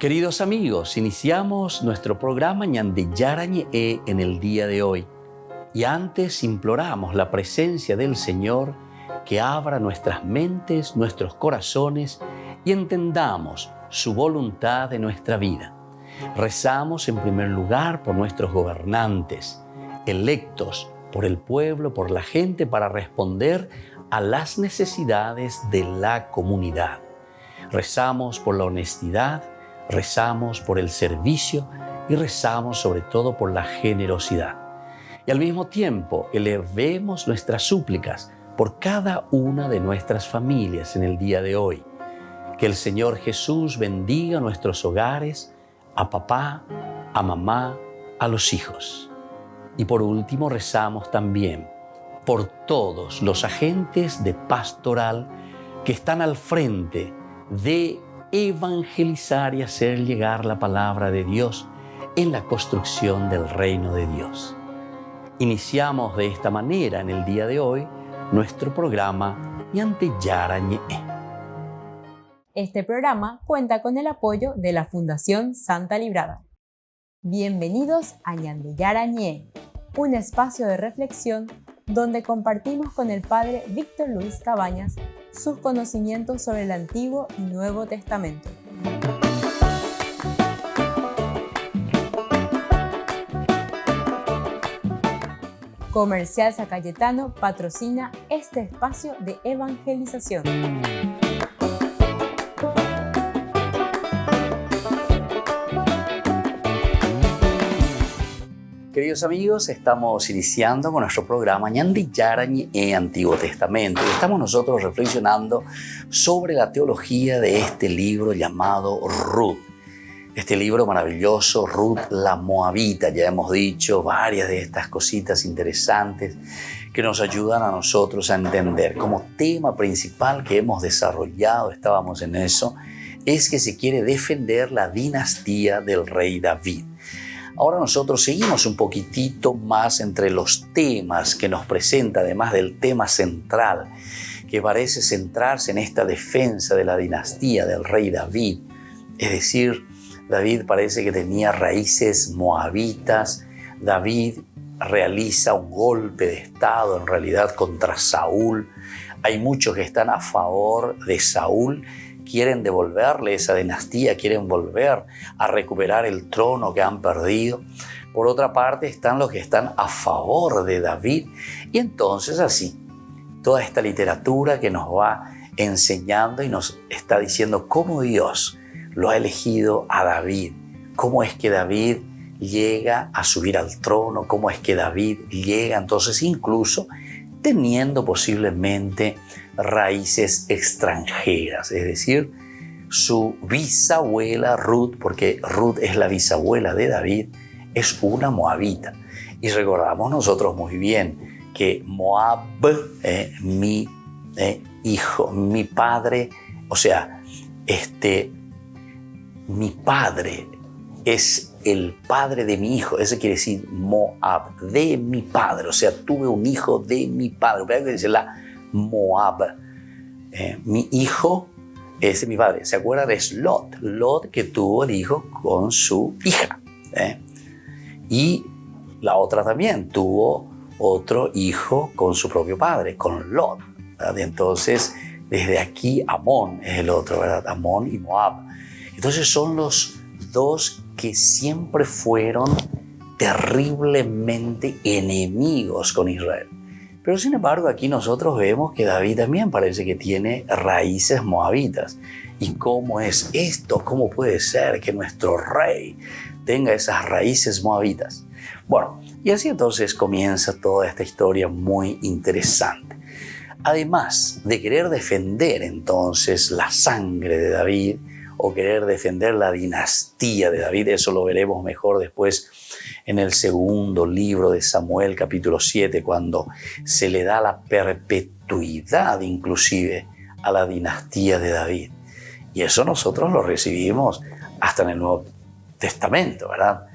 Queridos amigos, iniciamos nuestro programa Ñande Yarañe en el día de hoy. Y antes imploramos la presencia del Señor que abra nuestras mentes, nuestros corazones y entendamos su voluntad en nuestra vida. Rezamos en primer lugar por nuestros gobernantes, electos por el pueblo, por la gente, para responder a las necesidades de la comunidad. Rezamos por la honestidad, rezamos por el servicio y rezamos sobre todo por la generosidad. Y al mismo tiempo elevemos nuestras súplicas por cada una de nuestras familias en el día de hoy. Que el Señor Jesús bendiga nuestros hogares, a papá, a mamá, a los hijos. Y por último rezamos también por todos los agentes de pastoral que están al frente de evangelizar y hacer llegar la palabra de Dios en la construcción del reino de Dios. Iniciamos de esta manera en el día de hoy nuestro programa Ñande Yarañe. Este programa cuenta con el apoyo de la Fundación Santa Librada. Bienvenidos a Ñande Yarañe, un espacio de reflexión donde compartimos con el Padre Víctor Luis Cabañas sus conocimientos sobre el Antiguo y Nuevo Testamento. Comercial San Cayetano patrocina este espacio de evangelización. Queridos amigos, estamos iniciando con nuestro programa Ñande Yarañe Antiguo Testamento. Y estamos nosotros reflexionando sobre la teología de este libro llamado Ruth. Este libro maravilloso, Ruth la Moabita. Ya hemos dicho varias de estas cositas interesantes que nos ayudan a nosotros a entender. Como tema principal que hemos desarrollado, estábamos en eso, es que se quiere defender la dinastía del rey David. Ahora nosotros seguimos un poquitito más entre los temas que nos presenta, además del tema central, que parece centrarse en esta defensa de la dinastía del rey David. Es decir, David parece que tenía raíces moabitas. David realiza un golpe de estado en realidad contra Saúl. Hay muchos que están a favor de Saúl, quieren devolverle esa dinastía, quieren volver a recuperar el trono que han perdido. Por otra parte están los que están a favor de David. Y entonces así, toda esta literatura que nos va enseñando y nos está diciendo cómo Dios lo ha elegido a David, cómo es que David llega a subir al trono, cómo es que David llega entonces incluso teniendo posiblemente raíces extranjeras, es decir, su bisabuela Ruth, porque Ruth es la bisabuela de David, es una moabita. Y recordamos nosotros muy bien que Moab, mi hijo, mi padre, o sea, mi padre es el padre de mi hijo. Eso quiere decir Moab, de mi padre. O sea, tuve un hijo de mi padre. Voy a decir la Moab. Mi hijo es de mi padre. ¿Se acuerdan? Es Lot. Lot que tuvo el hijo con su hija. Y la otra también tuvo otro hijo con su propio padre, con Lot. ¿Verdad? Entonces, desde aquí Amón es el otro, ¿verdad? Amón y Moab. Entonces son los dos que siempre fueron terriblemente enemigos con Israel. Pero sin embargo aquí nosotros vemos que David también parece que tiene raíces moabitas. ¿Y cómo es esto? ¿Cómo puede ser que nuestro rey tenga esas raíces moabitas? Bueno, y así entonces comienza toda esta historia muy interesante. Además de querer defender entonces la sangre de David, o querer defender la dinastía de David, eso lo veremos mejor después en el segundo libro de Samuel, capítulo 7, cuando se le da la perpetuidad inclusive a la dinastía de David. Y eso nosotros lo recibimos hasta en el Nuevo Testamento, ¿verdad?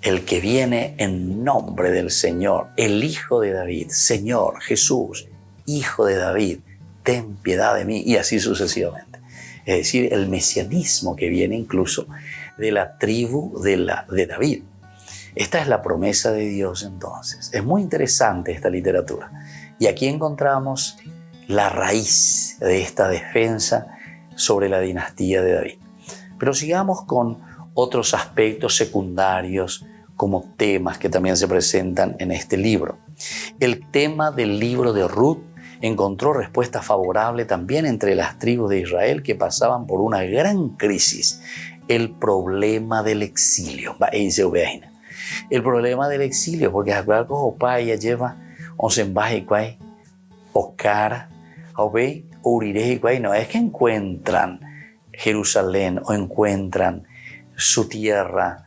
El que viene en nombre del Señor, el Hijo de David, Señor Jesús, Hijo de David, ten piedad de mí, y así sucesivamente. es decir, el mesianismo que viene incluso de la tribu de David. Esta es la promesa de Dios entonces. Es muy interesante esta literatura. Y aquí encontramos la raíz de esta defensa sobre la dinastía de David. Pero sigamos con otros aspectos secundarios como temas que también se presentan en este libro. El tema del libro de Ruth encontró respuesta favorable también entre las tribus de Israel que pasaban por una gran crisis. El problema del exilio. El problema del exilio, porque algo opaya lleva onsembaje quay o cara o ve urireje quay, no es que encuentran Jerusalén o encuentran su tierra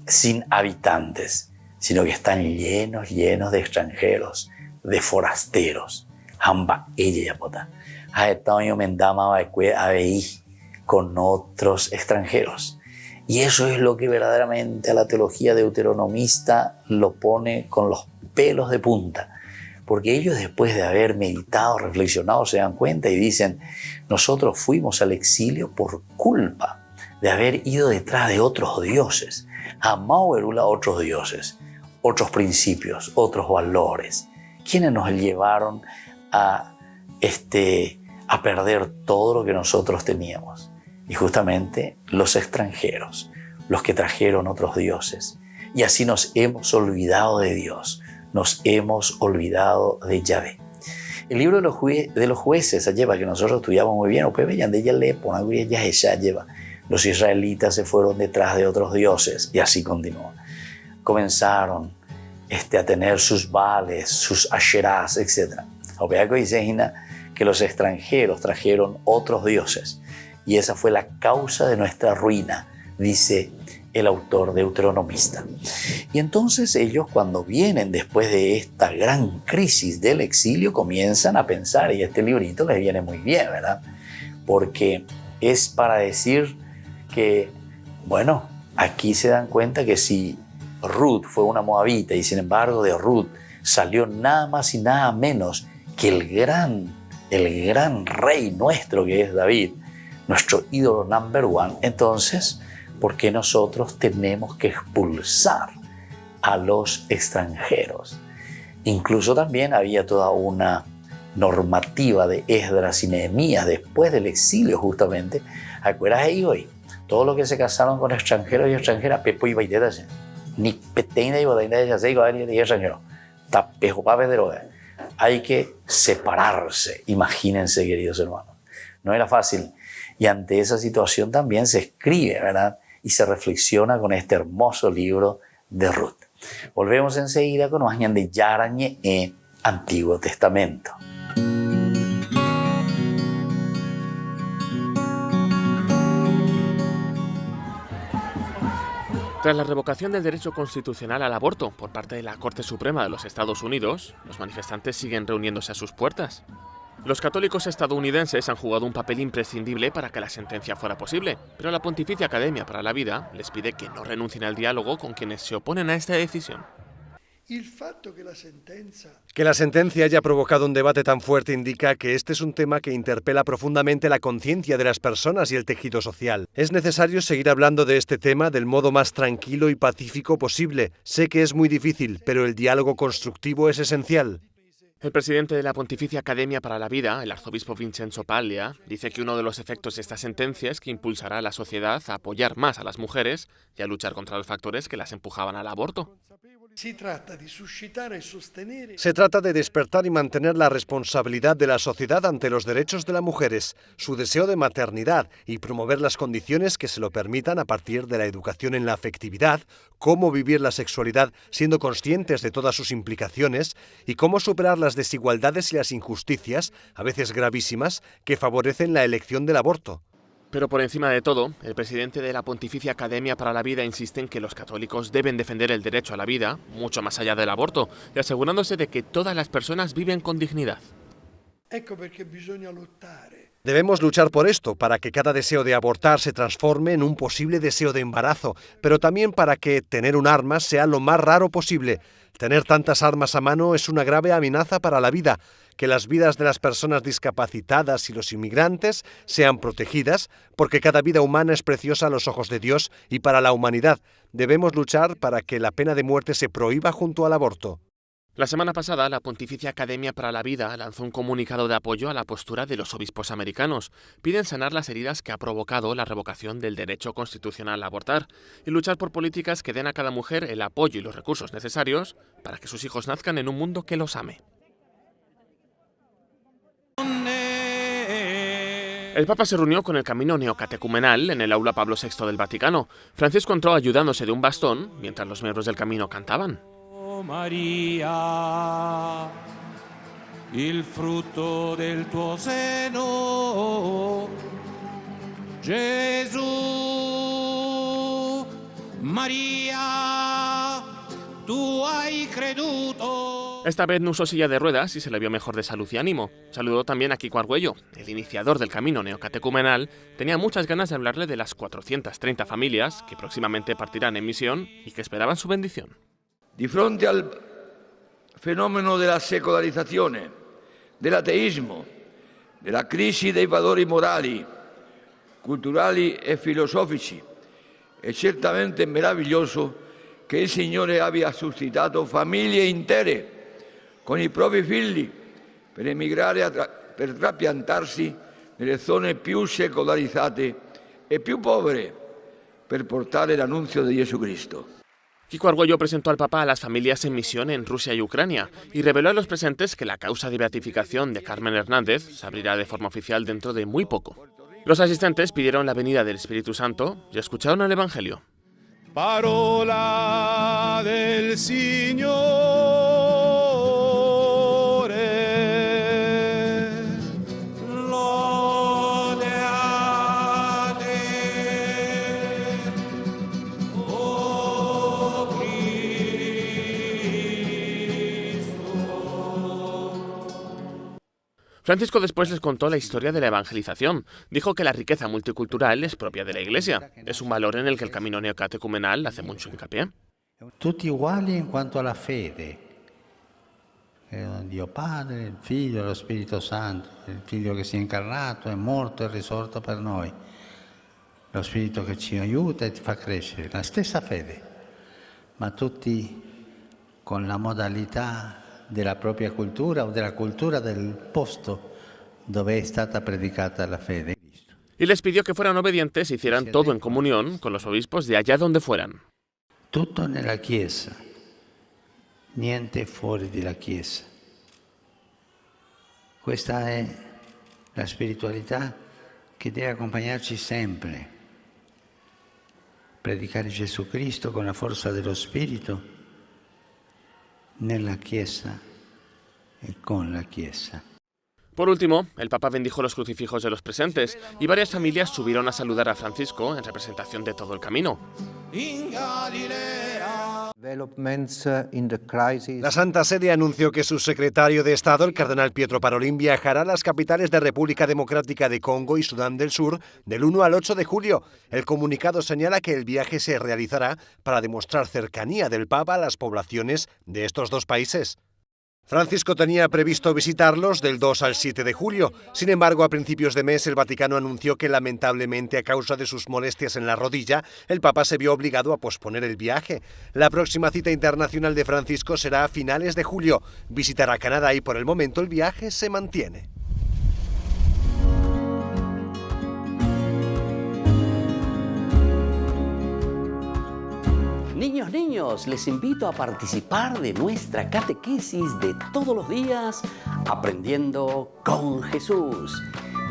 sin habitantes, sino que están llenos de extranjeros, de forasteros. Hamba ella yapota. Aetoño mendama abeí con otros extranjeros. Y eso es lo que verdaderamente a la teología deuteronomista lo pone con los pelos de punta. Porque ellos, después de haber meditado, reflexionado, se dan cuenta y dicen: nosotros fuimos al exilio por culpa de haber ido detrás de otros dioses. Amado Erula, otros dioses, otros principios, otros valores, quienes nos llevaron a perder todo lo que nosotros teníamos. Y justamente los extranjeros, los que trajeron otros dioses. Y así nos hemos olvidado de Dios, nos hemos olvidado de Yahvé. El libro de los jueces, lleva que nosotros estudiamos muy bien, los israelitas se fueron detrás de otros dioses y así continuó. Comenzaron a tener sus Baales, sus Asherás, etc. Que los extranjeros trajeron otros dioses y esa fue la causa de nuestra ruina, dice el autor deuteronomista. Y entonces ellos, cuando vienen después de esta gran crisis del exilio, comienzan a pensar, y este librito les viene muy bien, ¿verdad? Porque es para decir que, bueno, aquí se dan cuenta que si Ruth fue una moabita y sin embargo de Ruth salió nada más y nada menos que el gran rey nuestro que es David, nuestro ídolo number one, entonces, ¿por qué nosotros tenemos que expulsar a los extranjeros? Incluso también había toda una normativa de Esdras y Nehemías después del exilio justamente. ¿Acuerdas ahí hoy? Todos los que se casaron con extranjeros y extranjeras, pepo y baitetas, ni peteina y bodaina de yasei, y extranjero, tapejo pape de droga. Hay que separarse, imagínense, queridos hermanos. No era fácil. Y ante esa situación también se escribe, ¿verdad? Y se reflexiona con este hermoso libro de Ruth. Volvemos enseguida con más de Yarañe en Antiguo Testamento. Tras la revocación del derecho constitucional al aborto por parte de la Corte Suprema de los Estados Unidos, los manifestantes siguen reuniéndose a sus puertas. Los católicos estadounidenses han jugado un papel imprescindible para que la sentencia fuera posible, pero la Pontificia Academia para la Vida les pide que no renuncien al diálogo con quienes se oponen a esta decisión. Que la sentencia haya provocado un debate tan fuerte indica que este es un tema que interpela profundamente la conciencia de las personas y el tejido social. Es necesario seguir hablando de este tema del modo más tranquilo y pacífico posible. Sé que es muy difícil, pero el diálogo constructivo es esencial. El presidente de la Pontificia Academia para la Vida, el arzobispo Vincenzo Paglia, dice que uno de los efectos de esta sentencia es que impulsará a la sociedad a apoyar más a las mujeres y a luchar contra los factores que las empujaban al aborto. Se trata de despertar y mantener la responsabilidad de la sociedad ante los derechos de las mujeres, su deseo de maternidad y promover las condiciones que se lo permitan a partir de la educación en la afectividad, cómo vivir la sexualidad siendo conscientes de todas sus implicaciones y cómo superar las desigualdades y las injusticias, a veces gravísimas, que favorecen la elección del aborto. Pero por encima de todo, el presidente de la Pontificia Academia para la Vida insiste en que los católicos deben defender el derecho a la vida, mucho más allá del aborto, y asegurándose de que todas las personas viven con dignidad. Debemos luchar por esto, para que cada deseo de abortar se transforme en un posible deseo de embarazo, pero también para que tener un arma sea lo más raro posible. Tener tantas armas a mano es una grave amenaza para la vida. que las vidas de las personas discapacitadas y los inmigrantes sean protegidas, porque cada vida humana es preciosa a los ojos de Dios y para la humanidad. Debemos luchar para que la pena de muerte se prohíba junto al aborto. La semana pasada, la Pontificia Academia para la Vida lanzó un comunicado de apoyo a la postura de los obispos americanos. Piden sanar las heridas que ha provocado la revocación del derecho constitucional a abortar y luchar por políticas que den a cada mujer el apoyo y los recursos necesarios para que sus hijos nazcan en un mundo que los ame. El Papa se reunió con el Camino Neocatecumenal en el Aula Pablo VI del Vaticano. Francisco entró ayudándose de un bastón mientras los miembros del Camino cantaban. María, il frutto del tuo seno, Gesù, María, tú hai creduto. Esta vez no usó silla de ruedas y se le vio mejor de salud y ánimo. Saludó también a Kiko Argüello, el iniciador del Camino Neocatecumenal. Tenía muchas ganas de hablarle de las 430 familias que próximamente partirán en misión y que esperaban su bendición. Di fronte al fenomeno della secolarizzazione, dell'ateismo, della crisi dei valori morali, culturali e filosofici, è certamente meraviglioso che il Signore abbia suscitato famiglie intere con i propri figli per emigrare, per trapiantarsi nelle zone più secolarizzate e più povere per portare l'annunzio di Gesù Cristo. Kiko Argüello presentó al Papa a las familias en misión en Rusia y Ucrania y reveló a los presentes que la causa de beatificación de Carmen Hernández se abrirá de forma oficial dentro de muy poco. Los asistentes pidieron la venida del Espíritu Santo y escucharon el Evangelio. Parola del Signore. Francisco después les contó la historia de la evangelización. Dijo que la riqueza multicultural es propia de la Iglesia. Es un valor en el que el Camino Neocatecumenal hace mucho hincapié. Tutti uguali in quanto alla fede. Dio Padre, il Figlio, lo Spirito Santo, il Figlio che si è incarnato, è morto e risorto per noi. Lo Spirito che ci aiuta e ti fa crescere. La stessa fede, ma tutti con la modalità della propria cultura o della cultura del posto dove è stata predicata la fede. Y les pidió que fueran obedientes y hicieran todo en comunión con los obispos de allá donde fueran. Tutto nella Chiesa, niente fuori della Chiesa. Questa è la spiritualità che deve accompagnarci sempre. Predicare Gesù Cristo con la forza dello Spirito nella Chiesa e con la Chiesa. Por último, el Papa bendijo los crucifijos de los presentes y varias familias subieron a saludar a Francisco en representación de todo el camino. La Santa Sede anunció que su secretario de Estado, el cardenal Pietro Parolin, viajará a las capitales de República Democrática de Congo y Sudán del Sur del 1 al 8 de julio. El comunicado señala que el viaje se realizará para demostrar cercanía del Papa a las poblaciones de estos dos países. Francisco tenía previsto visitarlos del 2 al 7 de julio. Sin embargo, a principios de mes, el Vaticano anunció que lamentablemente a causa de sus molestias en la rodilla, el Papa se vio obligado a posponer el viaje. La próxima cita internacional de Francisco será a finales de julio. Visitará Canadá y por el momento el viaje se mantiene. Niños, les invito a participar de nuestra catequesis de todos los días, Aprendiendo con Jesús.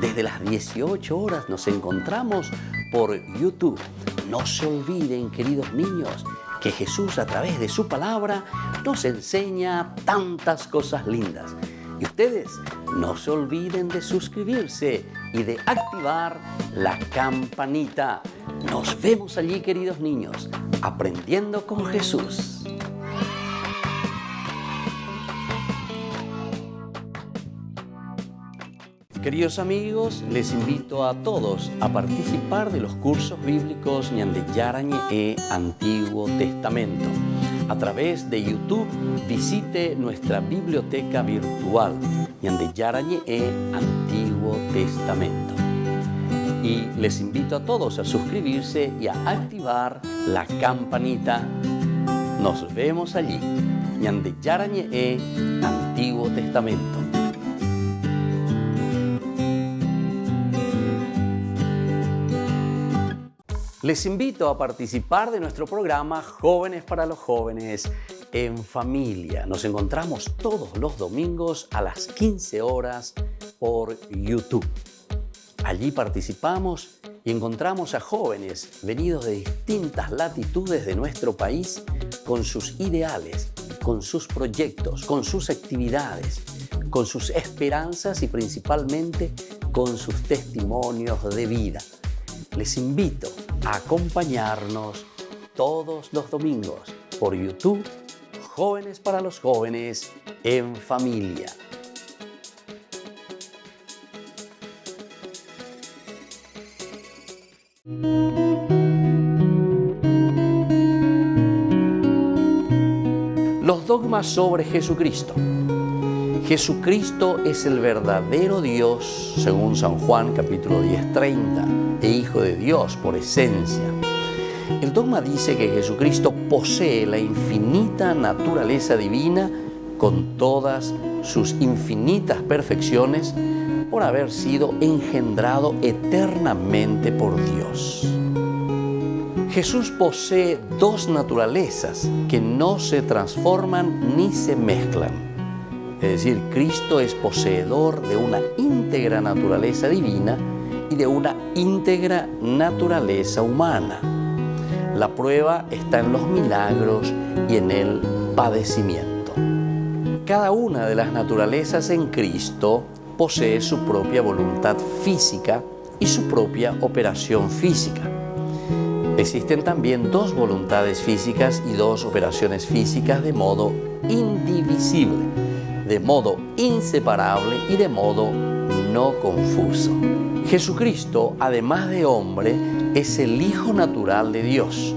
Desde las 18 horas nos encontramos por YouTube. No se olviden, queridos niños, que Jesús a través de su palabra nos enseña tantas cosas lindas. Y ustedes no se olviden de suscribirse y de activar la campanita. Nos vemos allí, queridos niños, Aprendiendo con Jesús. Queridos amigos, les invito a todos a participar de los cursos bíblicos Ñande Yarañe e Antiguo Testamento. A través de YouTube visite nuestra biblioteca virtual Ñandeyarañe'e Antiguo Testamento. Y les invito a todos a suscribirse y a activar la campanita. Nos vemos allí. Ñandeyarañe'e Antiguo Testamento. Les invito a participar de nuestro programa Jóvenes para los Jóvenes en Familia. Nos encontramos todos los domingos a las 15 horas por YouTube. Allí participamos y encontramos a jóvenes venidos de distintas latitudes de nuestro país con sus ideales, con sus proyectos, con sus actividades, con sus esperanzas y principalmente con sus testimonios de vida. Les invito a acompañarnos todos los domingos por YouTube, Jóvenes para los Jóvenes en Familia. Los dogmas sobre Jesucristo. Jesucristo es el verdadero Dios, según San Juan capítulo 10:30, e Hijo de Dios por esencia. El dogma dice que Jesucristo posee la infinita naturaleza divina con todas sus infinitas perfecciones por haber sido engendrado eternamente por Dios. Jesús posee dos naturalezas que no se transforman ni se mezclan. Es decir, Cristo es poseedor de una íntegra naturaleza divina y de una íntegra naturaleza humana. La prueba está en los milagros y en el padecimiento. Cada una de las naturalezas en Cristo posee su propia voluntad física y su propia operación física. Existen también dos voluntades físicas y dos operaciones físicas de modo indivisible, de modo inseparable y de modo no confuso. Jesucristo, además de hombre, es el Hijo natural de Dios.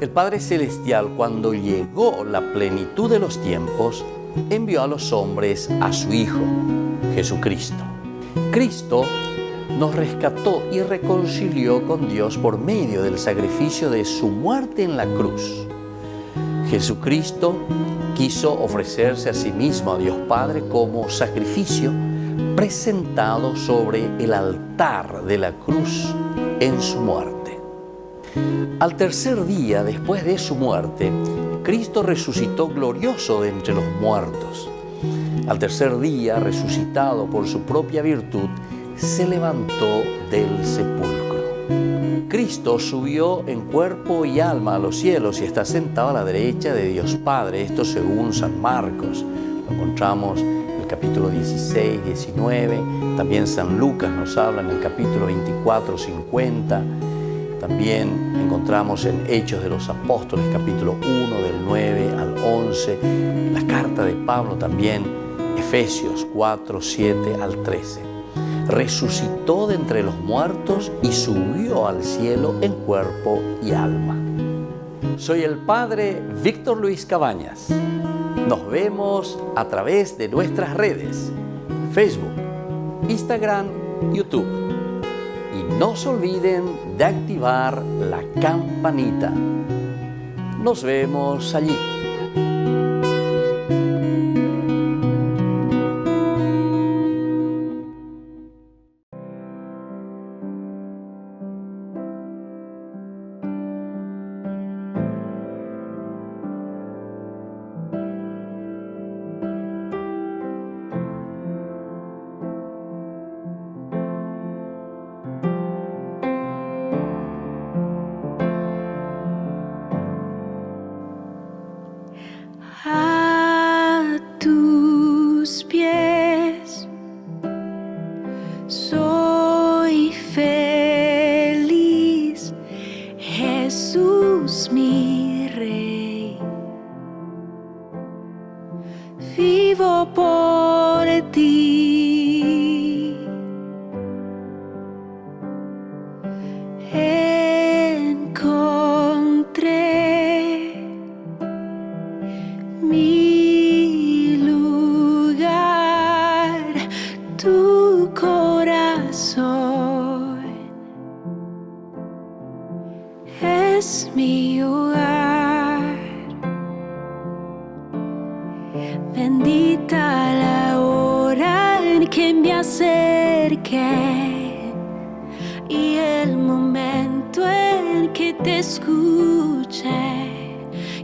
El Padre Celestial, cuando llegó la plenitud de los tiempos, envió a los hombres a su Hijo, Jesucristo. Cristo nos rescató y reconcilió con Dios por medio del sacrificio de su muerte en la cruz. Jesucristo quiso ofrecerse a sí mismo a Dios Padre como sacrificio presentado sobre el altar de la cruz en su muerte. Al tercer día después de su muerte, Cristo resucitó glorioso de entre los muertos. Al tercer día, resucitado por su propia virtud, se levantó del sepulcro. Cristo subió en cuerpo y alma a los cielos y está sentado a la derecha de Dios Padre. Esto según San Marcos. Lo encontramos en el capítulo 16, 19. También San Lucas nos habla en el capítulo 24, 50. También encontramos en Hechos de los Apóstoles, capítulo 1, del 9 al 11. La carta de Pablo también, Efesios 4, 7 al 13. Resucitó de entre los muertos y subió al cielo en cuerpo y alma. Soy el Padre Víctor Luis Cabañas. Nos vemos a través de nuestras redes, Facebook, Instagram, YouTube. Y no se olviden de activar la campanita. Nos vemos allí. es mi hogar. Bendita la hora en que me acerqué y el momento en que te escuché.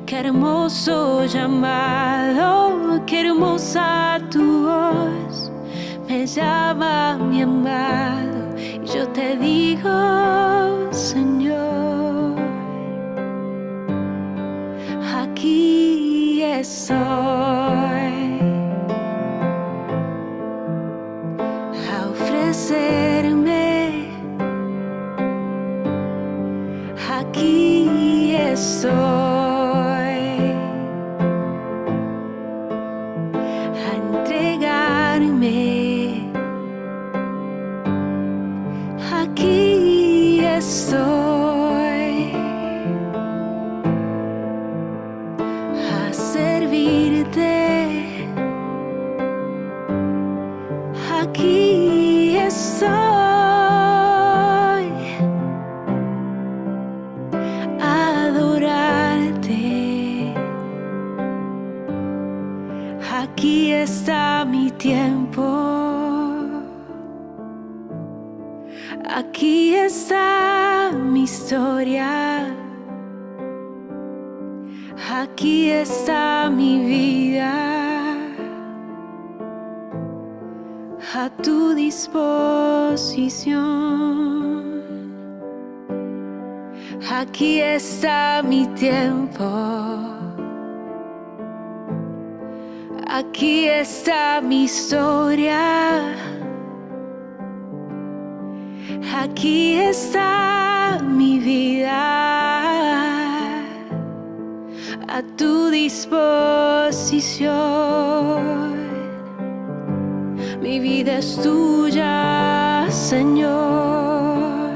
Qué hermoso llamado, qué hermosa tu voz. Me llama mi amado y yo te digo, Señor, aquí estoy a ofrecerme. Aquí estoy aquí estoy a servirte. Aquí estoy a adorarte. Aquí está mi tiempo. Aquí está mi historia, aquí está mi vida, a tu disposición. Aquí está mi tiempo, aquí está mi historia. Aquí está mi vida, a tu disposición. Mi vida es tuya, Señor.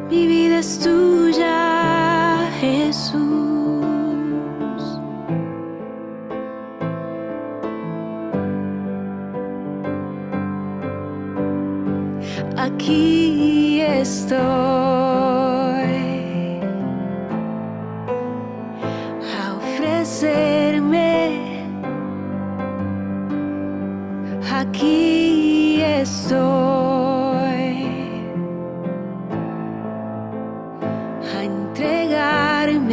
Mi vida es tuya, Jesús. Aquí estoy a ofrecerme. Aquí estoy a entregarme.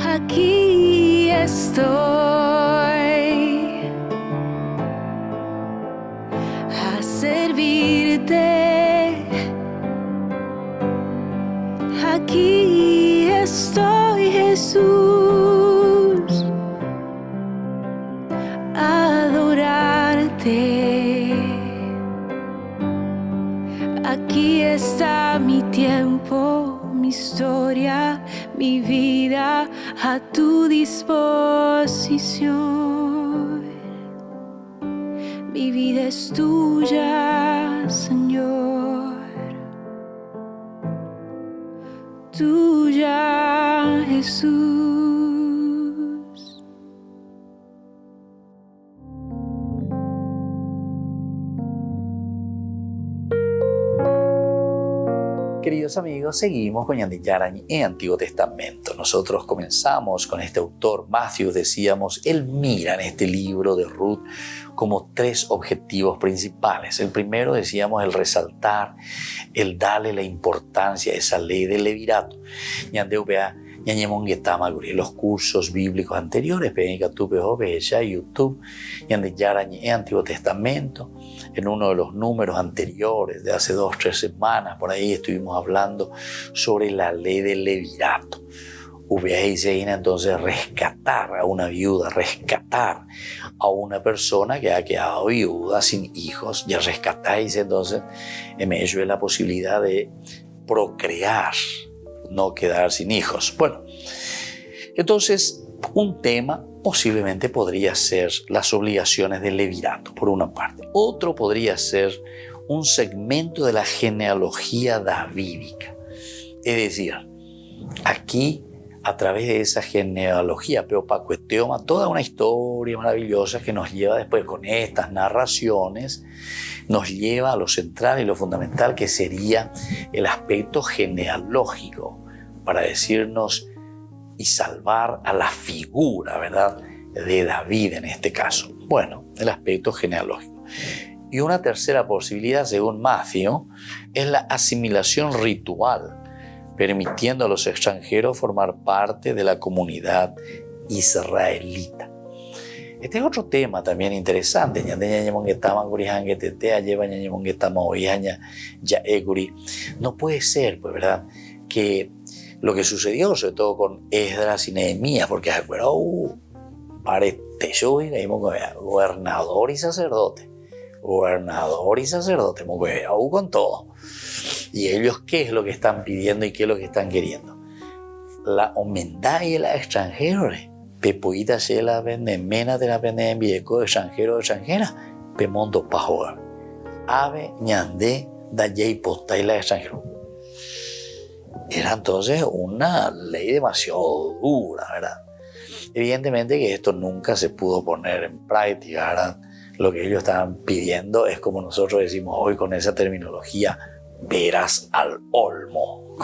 Aquí estoy servirte. Aquí estoy, Jesús, a adorarte. Aquí está mi tiempo, mi historia, mi vida, a tu disposición. Mi vida es tuya, Señor, tuya, Jesús. Queridos amigos, seguimos con Ñandi Yarañi en Antiguo Testamento. Nosotros comenzamos con este autor, Matthew, decíamos, él mira en este libro de Ruth como tres objetivos principales. El primero, decíamos, el resaltar, el darle la importancia a esa ley del levirato. Los cursos bíblicos anteriores, YouTube, Ñandi Yarañi en Antiguo Testamento. En uno de los números anteriores, de hace 2 o 3 semanas, por ahí estuvimos hablando sobre la ley del levirato. Entonces, rescatar a una viuda, rescatar a una persona que ha quedado viuda, sin hijos, ya rescatáis entonces en medio de la posibilidad de procrear, no quedar sin hijos. Bueno, entonces un tema posiblemente podría ser las obligaciones del levirato, por una parte. Otro podría ser un segmento de la genealogía davídica. Es decir, aquí a través de esa genealogía, Peopacueteoma, toda una historia maravillosa que nos lleva después con estas narraciones, nos lleva a lo central y lo fundamental que sería el aspecto genealógico para decirnos y salvar a la figura, ¿verdad?, de David en este caso. Bueno, el aspecto genealógico. Y una tercera posibilidad, según Matthew, es la asimilación ritual, permitiendo a los extranjeros formar parte de la comunidad israelita. Este es otro tema también interesante. No puede ser, pues, ¿verdad?, que lo que sucedió, sobre todo con Esdras y Nehemías, porque parece yo, gobernador y sacerdote, con todo. ¿Y ellos qué es lo que están pidiendo y qué es lo que están queriendo? La humildad y la extranjera. Pepoita se la vende, mena de la vende en viejo, extranjero, extranjera, pemondo pajoa. Ave, ñandé, da yei posta y la extranjero. Era entonces una ley demasiado dura, ¿verdad? Evidentemente que esto nunca se pudo poner en práctica, ¿verdad? Lo que ellos estaban pidiendo es, como nosotros decimos hoy con esa terminología, veras al olmo,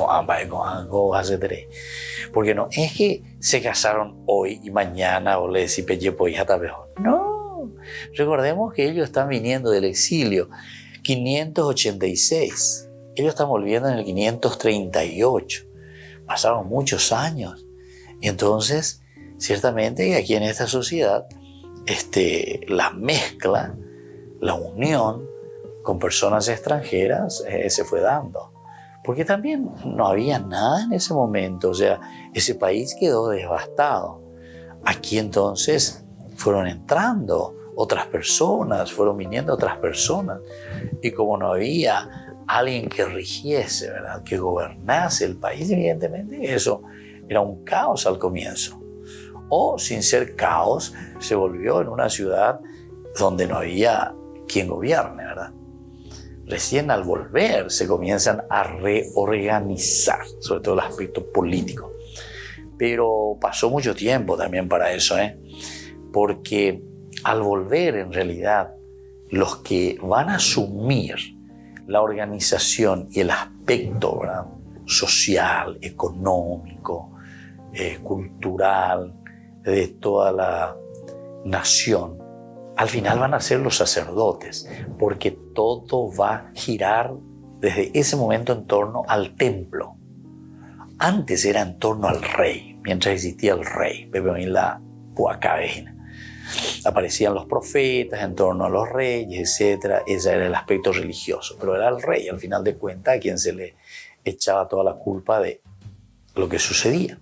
porque no es que se casaron hoy y mañana o le decís pellepo y mejor. No, recordemos que ellos están viniendo del exilio 586, ellos están volviendo en el 538, pasaron muchos años y entonces ciertamente aquí en esta sociedad la mezcla, la unión con personas extranjeras se fue dando. Porque también no había nada en ese momento, o sea, ese país quedó devastado. Aquí entonces fueron entrando otras personas, fueron viniendo otras personas. Y como no había alguien que rigiese, ¿verdad?, que gobernase el país, evidentemente eso era un caos al comienzo. O sin ser caos, se volvió en una ciudad donde no había quien gobierne, ¿verdad? Recién al volver se comienzan a reorganizar, sobre todo el aspecto político. Pero pasó mucho tiempo también para eso, porque al volver en realidad los que van a asumir la organización y el aspecto, ¿verdad?, social, económico, cultural de toda la nación, al final van a ser los sacerdotes, porque todo va a girar desde ese momento en torno al templo. Antes era en torno al rey, mientras existía el rey, aparecían los profetas en torno a los reyes, etc. Ese era el aspecto religioso, pero era el rey, al final de cuentas, a quien se le echaba toda la culpa de lo que sucedía.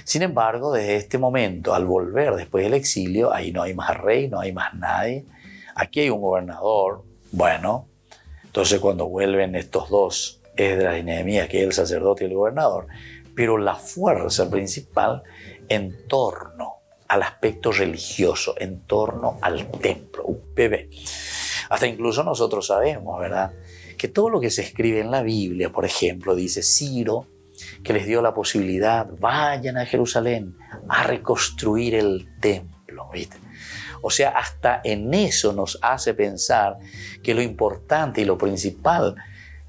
Sin embargo, desde este momento, al volver después del exilio, ahí no hay más rey, no hay más nadie. Aquí hay un gobernador. Bueno, entonces cuando vuelven estos dos, Esdras y Nehemías, que es el sacerdote y el gobernador, pero la fuerza principal en torno al aspecto religioso, en torno al templo, Hasta incluso nosotros sabemos, ¿verdad?, que todo lo que se escribe en la Biblia, por ejemplo, dice Ciro, que les dio la posibilidad, vayan a Jerusalén a reconstruir el templo, ¿viste? O sea, hasta en eso nos hace pensar que lo importante y lo principal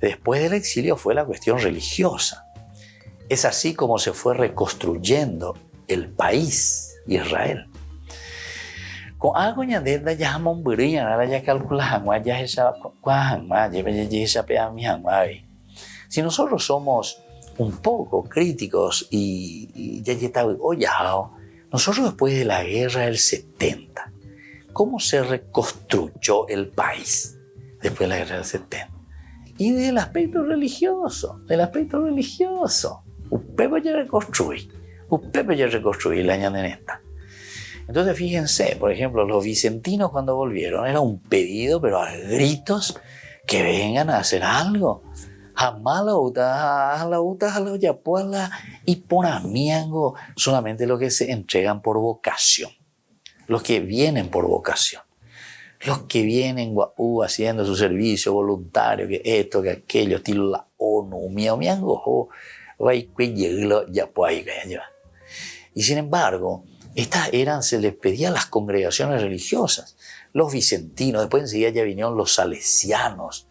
después del exilio fue la cuestión religiosa. Es así como se fue reconstruyendo el país, Israel. Con algo ya si nosotros somos un poco críticos y nosotros después de la guerra del 70, ¿cómo se reconstruyó el país después de la guerra del 70? Y del aspecto religioso, Upepe ya reconstruí la ñandeneta. Entonces fíjense, por ejemplo, los vicentinos cuando volvieron era un pedido, pero a gritos, que vengan a hacer algo. Y por amiango, solamente los que se entregan por vocación, los que vienen por vocación, los que vienen haciendo su servicio voluntario, que esto, que aquello, estilo la ONU, miango, Y sin embargo, se les pedía a las congregaciones religiosas, los vicentinos, después enseguida ya vinieron los salesianos,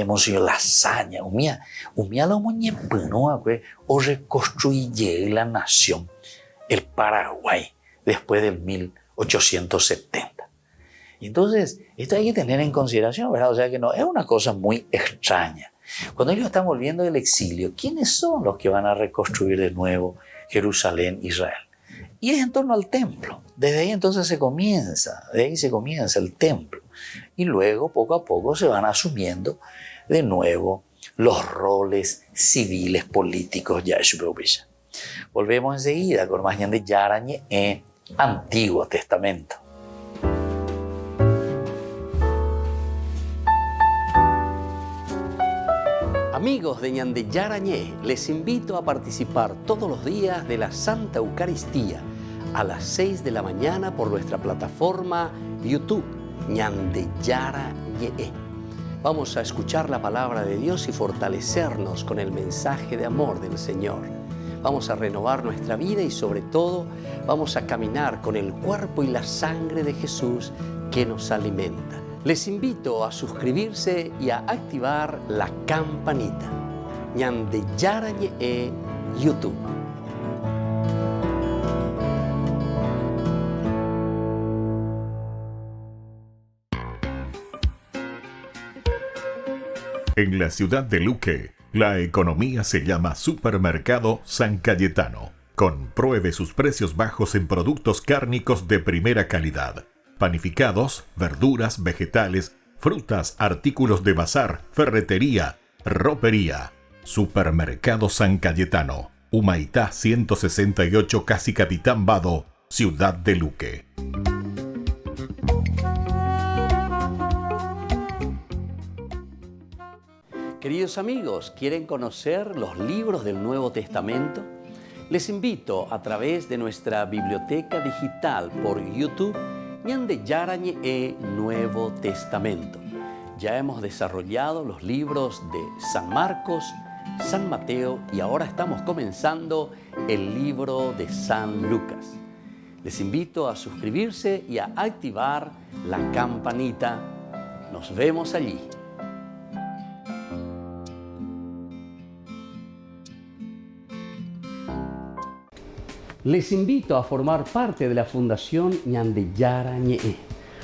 Monseñor Lasaña, umía la muñepenoa, o reconstruye la nación, el Paraguay, después del 1870. Y entonces, esto hay que tener en consideración, ¿verdad? O sea que no, es una cosa muy extraña. Cuando ellos están volviendo del exilio, ¿quiénes son los que van a reconstruir de nuevo Jerusalén, Israel? Y es en torno al templo. Desde ahí entonces se comienza el templo. Y luego, poco a poco, se van asumiendo de nuevo los roles civiles, políticos ya de su provincia. Volvemos enseguida con más Ñande Yarañe en Antiguo Testamento. Amigos de Ñande Yarañe, les invito a participar todos los días de la Santa Eucaristía a las 6 de la mañana por nuestra plataforma YouTube, Ñande Yarañe. Vamos a escuchar la palabra de Dios y fortalecernos con el mensaje de amor del Señor. Vamos a renovar nuestra vida y sobre todo vamos a caminar con el cuerpo y la sangre de Jesús que nos alimenta. Les invito a suscribirse y a activar la campanita. Ñande Yarañe YouTube. En la ciudad de Luque, la economía se llama Supermercado San Cayetano. Compruebe sus precios bajos en productos cárnicos de primera calidad. Panificados, verduras, vegetales, frutas, artículos de bazar, ferretería, ropería. Supermercado San Cayetano, Humaitá 168, Casi Capitán Vado, ciudad de Luque. Queridos amigos, ¿quieren conocer los libros del Nuevo Testamento? Les invito a través de nuestra biblioteca digital por YouTube, Ñande Yarañe Nuevo Testamento. Ya hemos desarrollado los libros de San Marcos, San Mateo y ahora estamos comenzando el libro de San Lucas. Les invito a suscribirse y a activar la campanita. Nos vemos allí. Les invito a formar parte de la Fundación Ñande Yarañe.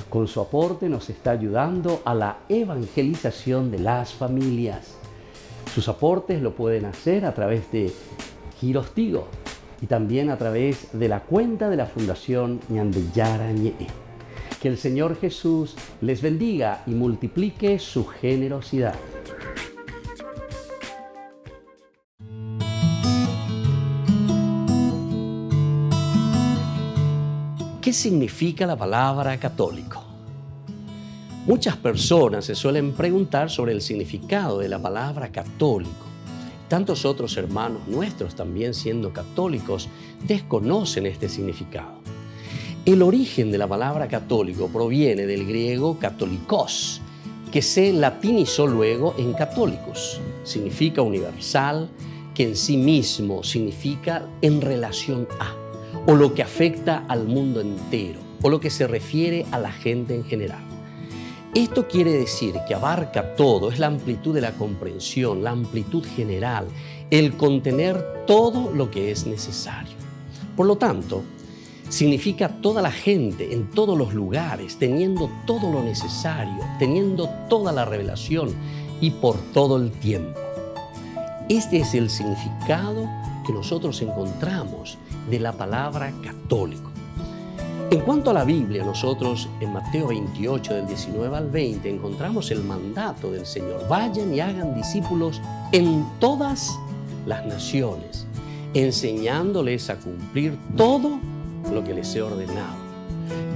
Con su aporte nos está ayudando a la evangelización de las familias. Sus aportes lo pueden hacer a través de Giros Tigo y también a través de la cuenta de la Fundación Ñande Yarañe. Que el Señor Jesús les bendiga y multiplique su generosidad. ¿Qué significa la palabra católico? Muchas personas se suelen preguntar sobre el significado de la palabra católico. Tantos otros hermanos nuestros, también siendo católicos, desconocen este significado. El origen de la palabra católico proviene del griego katolikos, que se latinizó luego en católicos. Significa universal, que en sí mismo significa en relación a, o lo que afecta al mundo entero, o lo que se refiere a la gente en general. Esto quiere decir que abarca todo, es la amplitud de la comprensión, la amplitud general, el contener todo lo que es necesario. Por lo tanto, significa toda la gente en todos los lugares, teniendo todo lo necesario, teniendo toda la revelación y por todo el tiempo. Este es el significado que nosotros encontramos de la palabra católico. En cuanto a la Biblia, nosotros en Mateo 28, del 19 al 20, encontramos el mandato del Señor. Vayan y hagan discípulos en todas las naciones, enseñándoles a cumplir todo lo que les he ordenado.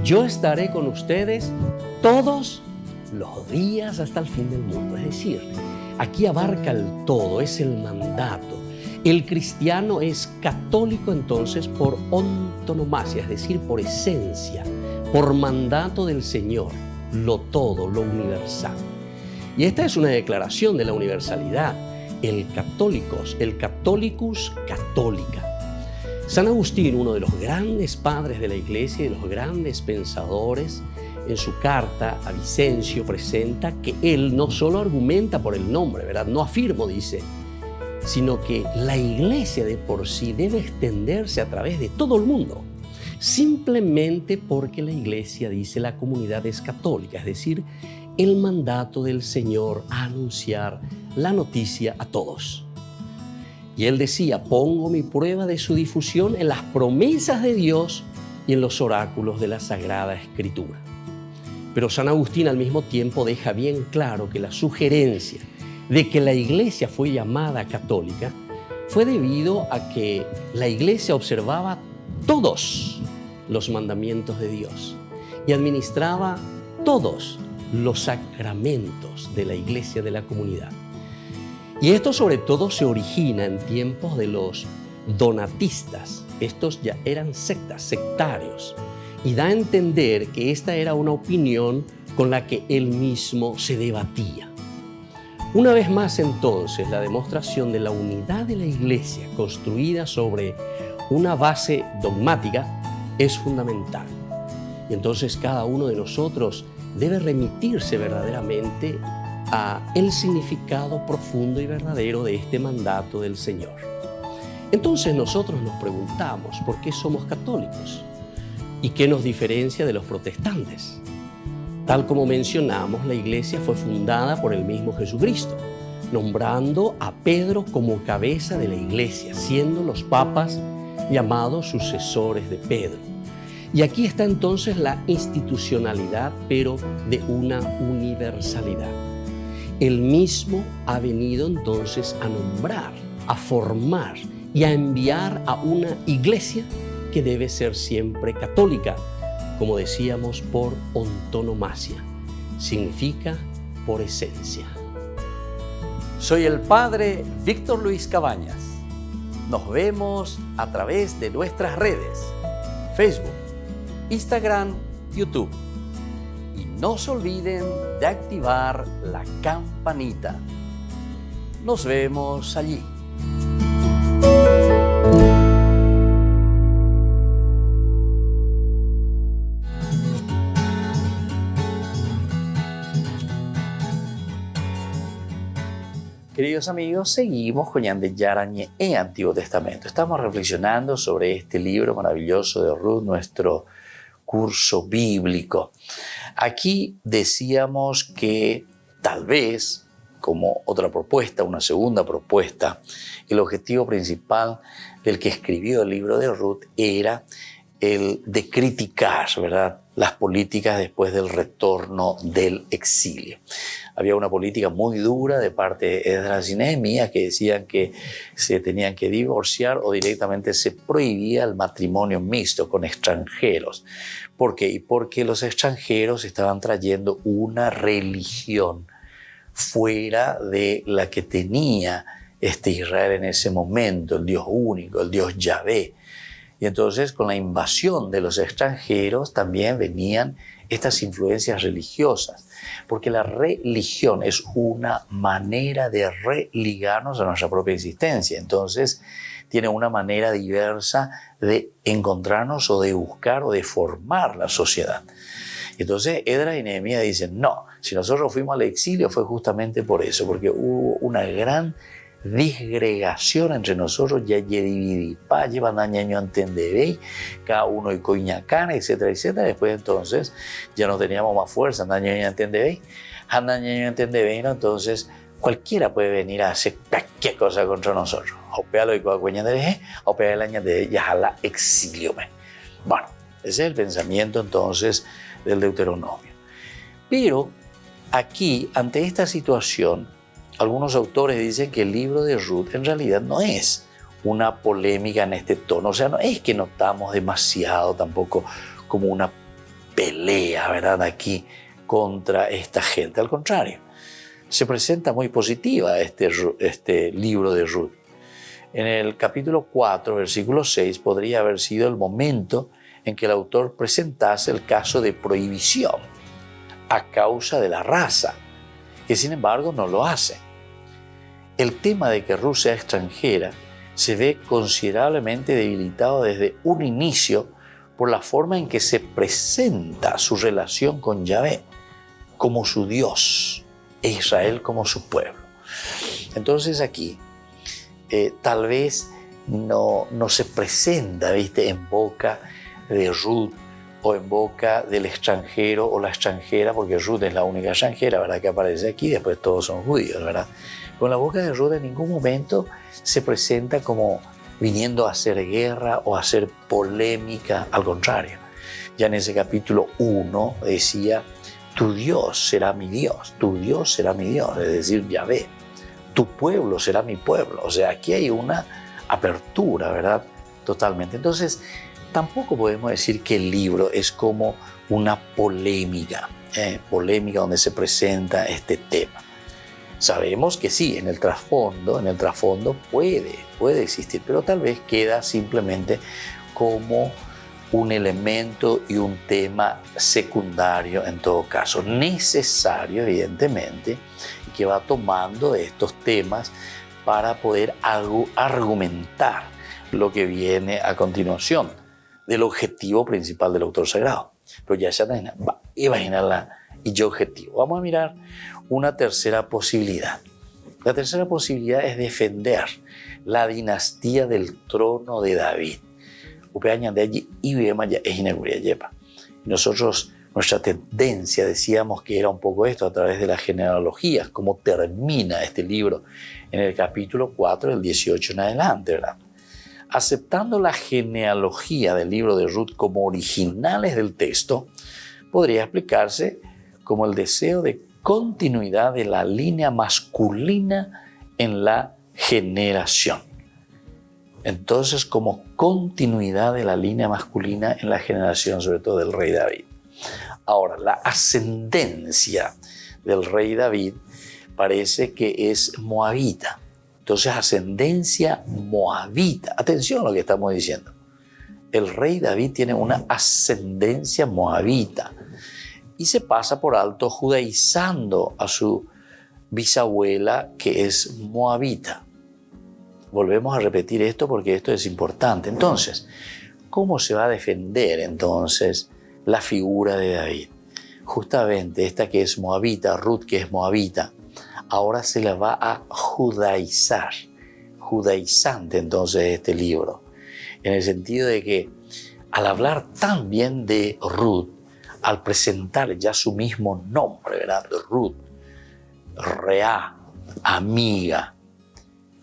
Yo estaré con ustedes todos los días hasta el fin del mundo. Es decir, aquí abarca el todo, es el mandato. El cristiano es católico entonces por antonomasia, es decir, por esencia, por mandato del Señor, lo todo, lo universal. Y esta es una declaración de la universalidad, el católicos, el catholicus católica. San Agustín, uno de los grandes padres de la Iglesia y de los grandes pensadores, en su carta a Vicencio presenta que él no solo argumenta por el nombre, ¿verdad? No afirmo, dice, sino que la Iglesia de por sí debe extenderse a través de todo el mundo, simplemente porque la Iglesia, dice, la comunidad es católica, es decir, el mandato del Señor a anunciar la noticia a todos. Y él decía, pongo mi prueba de su difusión en las promesas de Dios y en los oráculos de la Sagrada Escritura. Pero San Agustín al mismo tiempo deja bien claro que la sugerencia de que la Iglesia fue llamada católica fue debido a que la Iglesia observaba todos los mandamientos de Dios y administraba todos los sacramentos de la Iglesia de la comunidad. Y esto sobre todo se origina en tiempos de los donatistas. Estos ya eran sectarios. Y da a entender que esta era una opinión con la que él mismo se debatía. Una vez más entonces, la demostración de la unidad de la Iglesia construida sobre una base dogmática es fundamental. Y entonces cada uno de nosotros debe remitirse verdaderamente a el significado profundo y verdadero de este mandato del Señor. Entonces nosotros nos preguntamos, ¿por qué somos católicos? ¿Y qué nos diferencia de los protestantes? Tal como mencionamos, la Iglesia fue fundada por el mismo Jesucristo, nombrando a Pedro como cabeza de la Iglesia, siendo los papas llamados sucesores de Pedro. Y aquí está entonces la institucionalidad, pero de una universalidad. Él mismo ha venido entonces a nombrar, a formar y a enviar a una iglesia que debe ser siempre católica, como decíamos, por antonomasia. Significa por esencia. Soy el Padre Víctor Luis Cabañas. Nos vemos a través de nuestras redes, Facebook, Instagram, YouTube. Y no se olviden de activar la campanita. Nos vemos allí. Queridos amigos, seguimos con Ñande Yarañe en Antiguo Testamento. Estamos reflexionando sobre este libro maravilloso de Ruth, nuestro curso bíblico. Aquí decíamos que tal vez, como otra propuesta, una segunda propuesta, el objetivo principal del que escribió el libro de Ruth era el de criticar, ¿verdad?, las políticas después del retorno del exilio. Había una política muy dura de parte de Esdras y Nehemías que decían que se tenían que divorciar o directamente se prohibía el matrimonio mixto con extranjeros. ¿Por qué? Porque los extranjeros estaban trayendo una religión fuera de la que tenía Israel en ese momento, el Dios único, el Dios Yahvé. Y entonces con la invasión de los extranjeros también venían estas influencias religiosas, porque la religión es una manera de religarnos a nuestra propia existencia. Entonces tiene una manera diversa de encontrarnos o de buscar o de formar la sociedad. Entonces Esdras y Nehemías dicen, no, si nosotros fuimos al exilio fue justamente por eso, porque hubo una gran disgregación entre nosotros, ya dividipa, llevan año entendebéis, cada uno y coñacana, etcétera, etcétera. Después entonces ya no teníamos más fuerza, año entendebéis, entonces cualquiera puede venir a hacer cualquier cosa contra nosotros. Opealo y coacueña o pegar el año de ya la exilio. Bueno, ese es el pensamiento entonces del Deuteronomio. Pero aquí, ante esta situación, algunos autores dicen que el libro de Ruth en realidad no es una polémica en este tono. O sea, no es que notamos demasiado tampoco como una pelea, ¿verdad?, aquí contra esta gente. Al contrario, se presenta muy positiva este libro de Ruth. En el capítulo 4, versículo 6, podría haber sido el momento en que el autor presentase el caso de prohibición a causa de la raza, que sin embargo no lo hace. El tema de que Ruth sea extranjera se ve considerablemente debilitado desde un inicio por la forma en que se presenta su relación con Yahvé como su Dios e Israel como su pueblo. Entonces aquí tal vez no se presenta, ¿viste?, en boca de Ruth o en boca del extranjero o la extranjera, porque Ruth es la única extranjera, ¿verdad?, que aparece aquí, después todos son judíos, ¿verdad? Con la boca de Ruth en ningún momento se presenta como viniendo a hacer guerra o a hacer polémica, al contrario. Ya en ese capítulo 1 decía, tu Dios será mi Dios, tu Dios será mi Dios, es decir, Yahvé, tu pueblo será mi pueblo. O sea, aquí hay una apertura, ¿verdad?, totalmente. Entonces, tampoco podemos decir que el libro es como una polémica donde se presenta este tema. Sabemos que sí, en el trasfondo puede existir, pero tal vez queda simplemente como un elemento y un tema secundario en todo caso, necesario evidentemente, que va tomando estos temas para poder argumentar lo que viene a continuación del objetivo principal del autor sagrado. Pero ya se imaginar y objetivo. Vamos a mirar una tercera posibilidad. La tercera posibilidad es defender la dinastía del trono de David. Nosotros, nuestra tendencia, decíamos que era un poco esto a través de las genealogías, cómo termina este libro en el capítulo 4, del 18 en adelante, ¿verdad? Aceptando la genealogía del libro de Ruth como originales del texto, podría explicarse como el deseo de continuidad de la línea masculina en la generación. Entonces, como continuidad de la línea masculina en la generación, sobre todo del rey David. Ahora, la ascendencia del rey David parece que es moabita. Entonces, ascendencia moabita. Atención a lo que estamos diciendo. El rey David tiene una ascendencia moabita y se pasa por alto judaizando a su bisabuela, que es moabita. Volvemos a repetir esto porque esto es importante. Entonces, ¿cómo se va a defender entonces la figura de David? Justamente esta que es moabita, Ruth que es moabita, ahora se la va a judaizar. Judaizante entonces este libro. En el sentido de que al hablar tan bien de Ruth, al presentar ya su mismo nombre, ¿verdad? Ruth, Reá, amiga,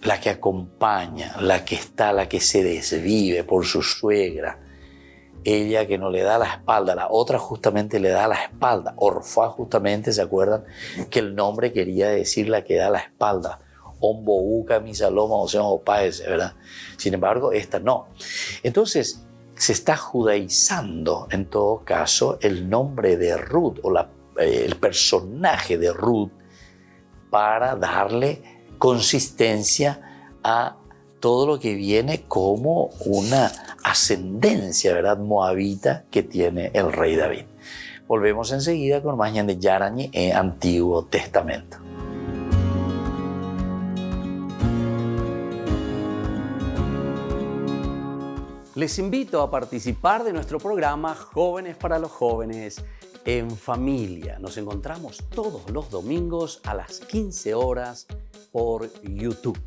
la que acompaña, la que está, la que se desvive por su suegra, ella que no le da la espalda, la otra justamente le da la espalda. Orfá justamente, ¿se acuerdan? Que el nombre quería decir la que da la espalda. Ombouca, Misaloma, o sea, Opaese, ¿verdad? Sin embargo, esta no. Entonces, se está judaizando, en todo caso, el nombre de Ruth o el personaje de Ruth para darle consistencia a todo lo que viene como una ascendencia, ¿verdad?, moabita que tiene el rey David. Volvemos enseguida con más Ñan Yarañe en Antiguo Testamento. Les invito a participar de nuestro programa Jóvenes para los Jóvenes en Familia. Nos encontramos todos los domingos a las 15 horas por YouTube.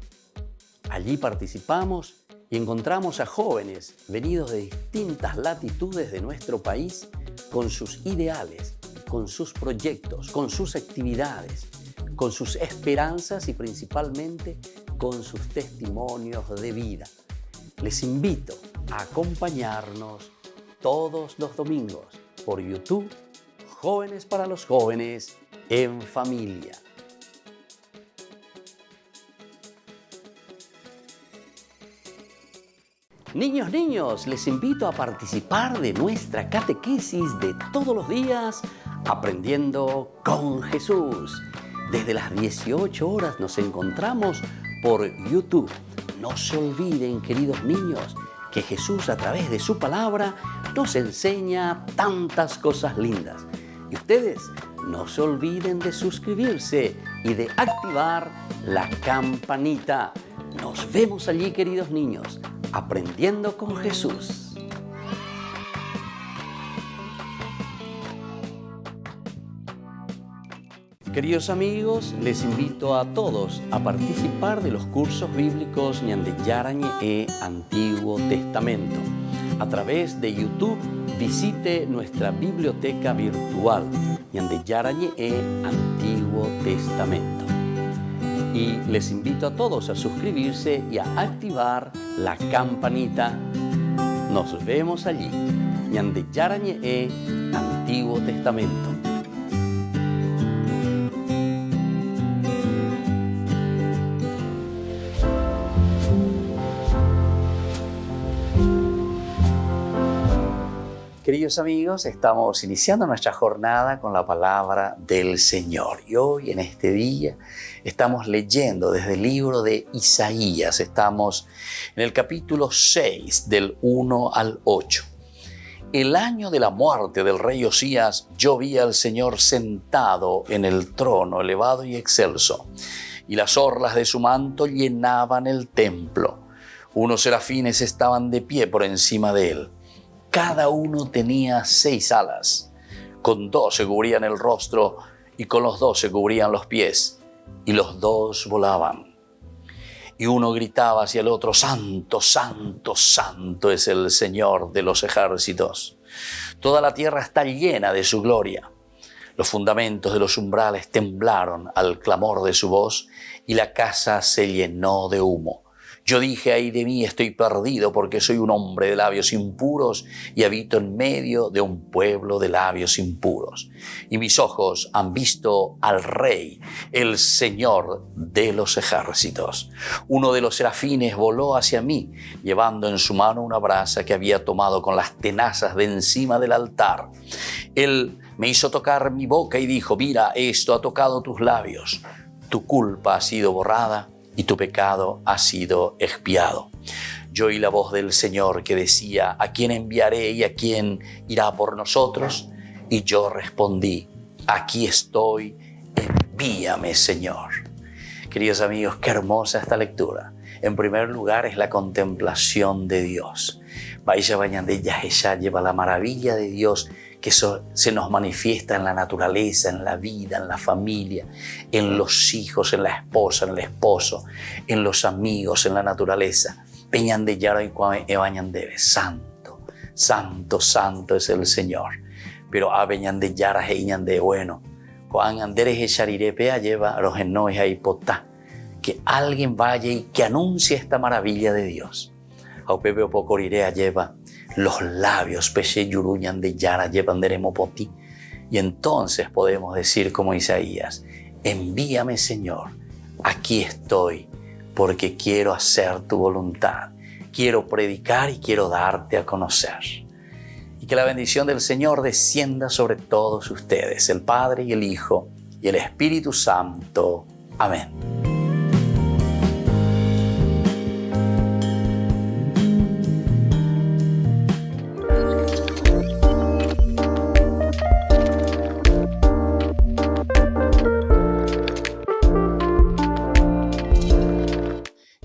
Allí participamos y encontramos a jóvenes venidos de distintas latitudes de nuestro país con sus ideales, con sus proyectos, con sus actividades, con sus esperanzas y principalmente con sus testimonios de vida. Les invito a acompañarnos todos los domingos por YouTube, Jóvenes para los Jóvenes en Familia. Niños, les invito a participar de nuestra catequesis de todos los días, Aprendiendo con Jesús. Desde las 18 horas nos encontramos por YouTube. No se olviden, queridos niños, que Jesús a través de su palabra nos enseña tantas cosas lindas. Y ustedes no se olviden de suscribirse y de activar la campanita. Nos vemos allí, queridos niños, aprendiendo con Jesús. Queridos amigos, les invito a todos a participar de los cursos bíblicos Ñande Yarañe e Antiguo Testamento. A través de YouTube, visite nuestra biblioteca virtual Ñande Yarañe e Antiguo Testamento. Y les invito a todos a suscribirse y a activar la campanita. Nos vemos allí. Ñande Yarañe e Antiguo Testamento. Queridos amigos, estamos iniciando nuestra jornada con la palabra del Señor. Y hoy, en este día, estamos leyendo desde el libro de Isaías. Estamos en el capítulo 6, del 1 al 8. El año de la muerte del rey Osías, yo vi al Señor sentado en el trono, elevado y excelso, y las orlas de su manto llenaban el templo. Unos serafines estaban de pie por encima de él. Cada uno tenía 6 alas. Con 2 se cubrían el rostro y con los 2 se cubrían los pies, y los 2 volaban. Y uno gritaba hacia el otro: Santo, Santo, Santo es el Señor de los ejércitos. Toda la tierra está llena de su gloria. Los fundamentos de los umbrales temblaron al clamor de su voz, y la casa se llenó de humo. Yo dije: ay de mí, estoy perdido, porque soy un hombre de labios impuros y habito en medio de un pueblo de labios impuros. Y mis ojos han visto al Rey, el Señor de los ejércitos. Uno de los serafines voló hacia mí, llevando en su mano una brasa que había tomado con las tenazas de encima del altar. Él me hizo tocar mi boca y dijo: mira, esto ha tocado tus labios. Tu culpa ha sido borrada y tu pecado ha sido expiado. Yo oí la voz del Señor que decía: ¿a quién enviaré y a quién irá por nosotros? Y yo respondí: aquí estoy, envíame, Señor. Queridos amigos, qué hermosa esta lectura. En primer lugar es la contemplación de Dios. Vaya Ñande Yarañe lleva la maravilla de Dios que se nos manifiesta en la naturaleza, en la vida, en la familia, en los hijos, en la esposa, en el esposo, en los amigos, en la naturaleza. Ñande Yarañe, santo, santo, santo es el Señor. Pero a Ñande Yarañe, bueno, que alguien vaya y que anuncie esta maravilla de Dios. Aupebe Pocorirea lleva los labios, Peshe Yuru Ñande Yara llevanderemo poti. Y entonces podemos decir como Isaías: envíame, Señor, aquí estoy, porque quiero hacer tu voluntad, quiero predicar y quiero darte a conocer. Y que la bendición del Señor descienda sobre todos ustedes, el Padre y el Hijo y el Espíritu Santo. Amén.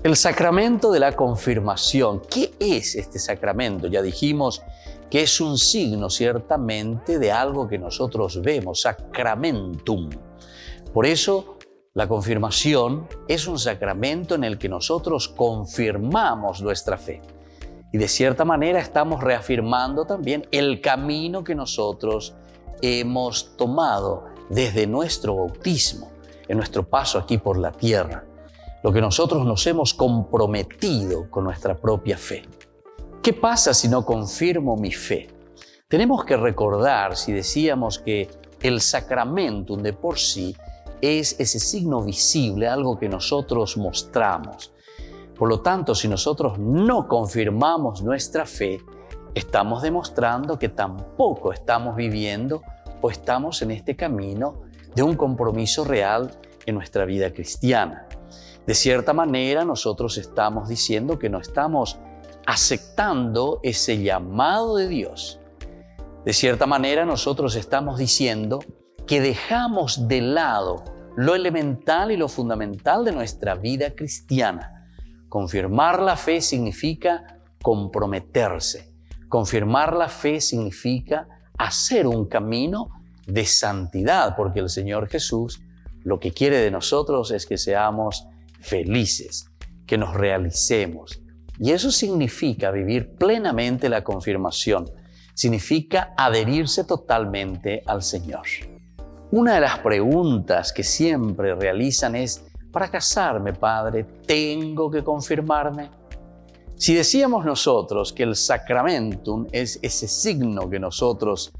El sacramento de la confirmación. ¿Qué es este sacramento? Ya dijimos que es un signo ciertamente de algo que nosotros vemos, sacramentum. Por eso la confirmación es un sacramento en el que nosotros confirmamos nuestra fe. Y de cierta manera estamos reafirmando también el camino que nosotros hemos tomado desde nuestro bautismo, en nuestro paso aquí por la tierra. Lo que nosotros nos hemos comprometido con nuestra propia fe. ¿Qué pasa si no confirmo mi fe? Tenemos que recordar, si decíamos que el sacramentum de por sí es ese signo visible, algo que nosotros mostramos. Por lo tanto, si nosotros no confirmamos nuestra fe, estamos demostrando que tampoco estamos viviendo o estamos en este camino de un compromiso real en nuestra vida cristiana. De cierta manera, nosotros estamos diciendo que no estamos aceptando ese llamado de Dios. De cierta manera, nosotros estamos diciendo que dejamos de lado lo elemental y lo fundamental de nuestra vida cristiana, Confirmar la fe significa comprometerse. Confirmar la fe significa hacer un camino de santidad, porque el Señor Jesús lo que quiere de nosotros es que seamos felices, que nos realicemos. Y eso significa vivir plenamente la confirmación. Significa adherirse totalmente al Señor. Una de las preguntas que siempre realizan es: para casarme, Padre, ¿tengo que confirmarme? Si decíamos nosotros que el sacramentum es ese signo que nosotros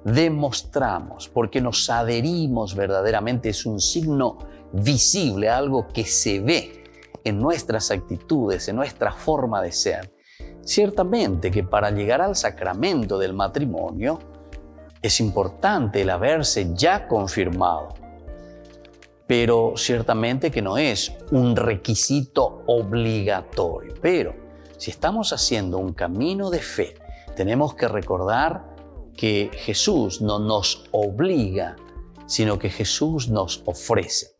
demostramos porque nos adherimos verdaderamente, es un signo visible, algo que se ve en nuestras actitudes, en nuestra forma de ser. Ciertamente que para llegar al sacramento del matrimonio es importante el haberse ya confirmado, pero ciertamente que no es un requisito obligatorio. Pero si estamos haciendo un camino de fe, tenemos que recordar que Jesús no nos obliga, sino que Jesús nos ofrece.